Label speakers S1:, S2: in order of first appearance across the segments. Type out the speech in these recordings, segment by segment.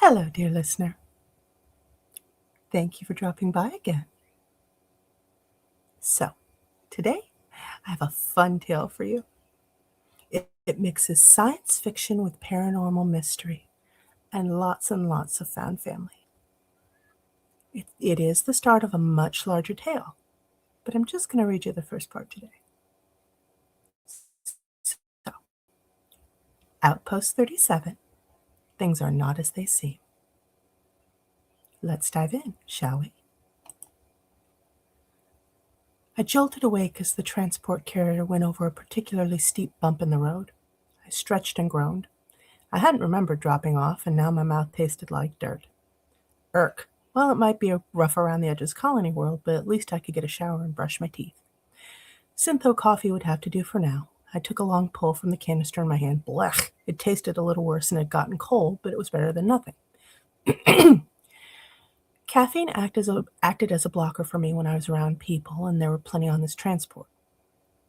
S1: Hello, dear listener. Thank you for dropping by again. So, today I have a fun tale for you. It mixes science fiction with paranormal mystery and lots of found family. It is the start of a much larger tale, but I'm just going to read you the first part today. So, Outpost 37. Things are not as they seem. Let's dive in, shall we? I jolted awake as the transport carrier went over a particularly steep bump in the road. I stretched and groaned. I hadn't remembered dropping off, and now my mouth tasted like dirt. Irk. Well, it might be a rough around the edges colony world, but at least I could get a shower and brush my teeth. Syntho coffee would have to do for now. I took a long pull from the canister in my hand. Blech! It tasted a little worse and had gotten cold, but it was better than nothing. Caffeine acted as a blocker for me when I was around people, and there were plenty on this transport.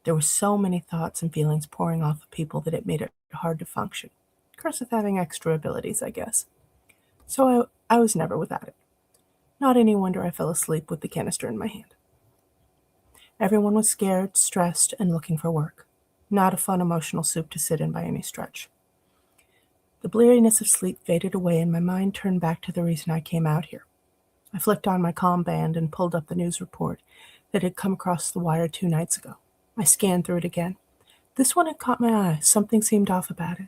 S1: There were so many thoughts and feelings pouring off of people that it made it hard to function. Curse of having extra abilities, I guess. So I was never without it. Not any wonder I fell asleep with the canister in my hand. Everyone was scared, stressed, and looking for work. Not a fun emotional soup to sit in by any stretch. The bleariness of sleep faded away and my mind turned back to the reason I came out here. I flicked on my comm band and pulled up the news report that had come across the wire 2 nights ago. I scanned through it again. This one had caught my eye. Something seemed off about it.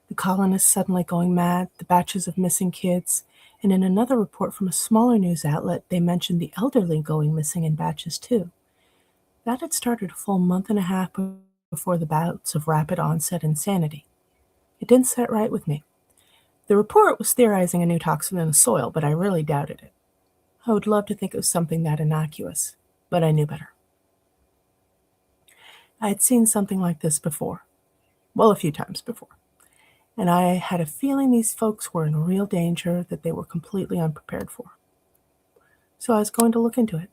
S1: The colonists suddenly going mad, the batches of missing kids, and in another report from a smaller news outlet, they mentioned the elderly going missing in batches too. That had started a full month and a half before the bouts of rapid onset insanity. It didn't set right with me. The report was theorizing a new toxin in the soil, but I really doubted it. I would love to think it was something that innocuous, but I knew better. I had seen something like this before. Well, a few times before. And I had a feeling these folks were in real danger that they were completely unprepared for. So I was going to look into it.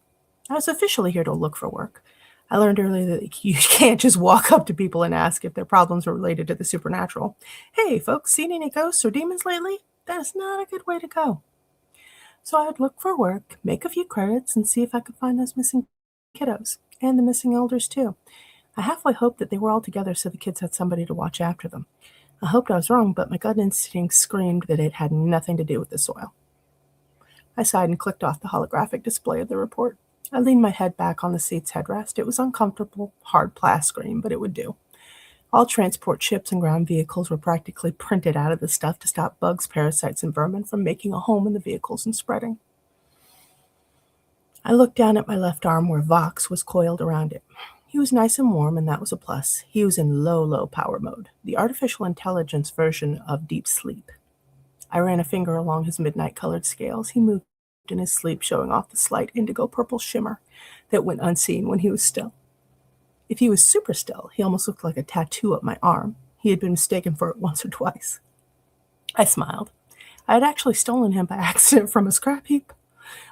S1: I was officially here to look for work. I learned earlier that you can't just walk up to people and ask if their problems are related to the supernatural. Hey, folks, seen any ghosts or demons lately? That is not a good way to go. So I would look for work, make a few credits, and see if I could find those missing kiddos, and the missing elders too. I halfway hoped that they were all together so the kids had somebody to watch after them. I hoped I was wrong, but my gut instinct screamed that it had nothing to do with the soil. I sighed and clicked off the holographic display of the report. I leaned my head back on the seat's headrest. It was uncomfortable, hard plasticine, but it would do. All transport ships and ground vehicles were practically printed out of the stuff to stop bugs, parasites, and vermin from making a home in the vehicles and spreading. I looked down at my left arm where Vox was coiled around it. He was nice and warm, and that was a plus. He was in low power mode, the artificial intelligence version of deep sleep. I ran a finger along his midnight-colored scales. He moved in his sleep, showing off the slight indigo-purple shimmer that went unseen when he was still. If he was super still, he almost looked like a tattoo up my arm. He had been mistaken for it once or twice. I smiled. I had actually stolen him by accident from a scrap heap.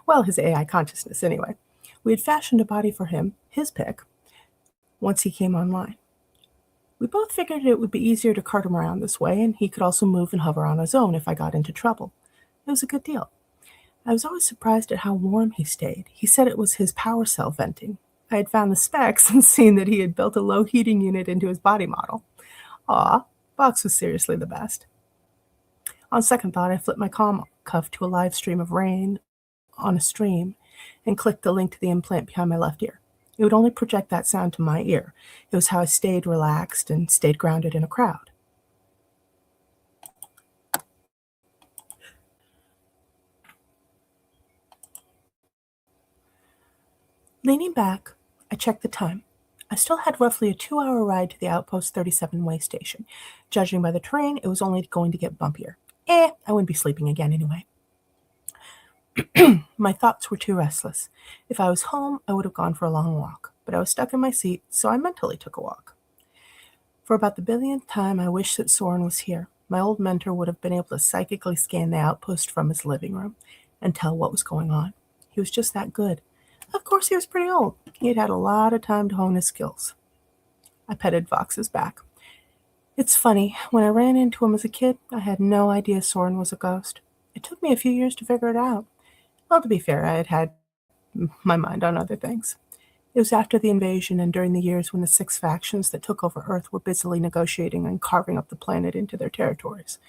S1: Well, his AI consciousness, anyway. We had fashioned a body for him, his pick, once he came online. We both figured it would be easier to cart him around this way, and he could also move and hover on his own if I got into trouble. It was a good deal. I was always surprised at how warm he stayed. He said it was his power cell venting. I had found the specs and seen that he had built a low heating unit into his body model. Aw, Box was seriously the best. On second thought, I flipped my comm cuff to a live stream of rain on a stream and clicked the link to the implant behind my left ear. It would only project that sound to my ear. It was how I stayed relaxed and stayed grounded in a crowd. Leaning back, I checked the time. I still had roughly a 2-hour ride to the Outpost 37 way station. Judging by the terrain, it was only going to get bumpier. I wouldn't be sleeping again anyway. My thoughts were too restless. If I was home, I would have gone for a long walk, but I was stuck in my seat, so I mentally took a walk. For about the billionth time, I wished that Soren was here. My old mentor would have been able to psychically scan the outpost from his living room and tell what was going on. He was just that good. Of course, he was pretty old. He had had a lot of time to hone his skills. I petted Vox's back. It's funny, when I ran into him as a kid, I had no idea Soren was a ghost. It took me a few years to figure it out. Well, to be fair, I had had my mind on other things. It was after the invasion and during the years when the six factions that took over Earth were busily negotiating and carving up the planet into their territories.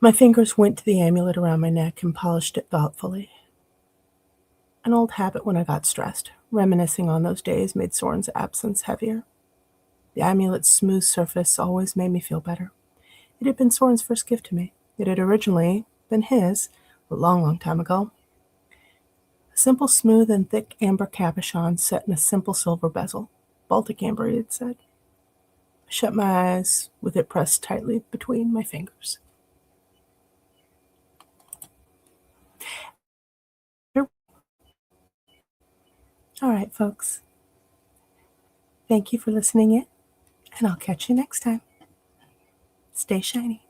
S1: My fingers went to the amulet around my neck and polished it thoughtfully. An old habit when I got stressed. Reminiscing on those days made Soren's absence heavier. The amulet's smooth surface always made me feel better. It had been Soren's first gift to me. It had originally been his, a long, long time ago. A simple, smooth, and thick amber cabochon set in a simple silver bezel. Baltic amber, it said. I shut my eyes with it pressed tightly between my fingers. All right, folks. Thank you for listening in, and I'll catch you next time. Stay shiny.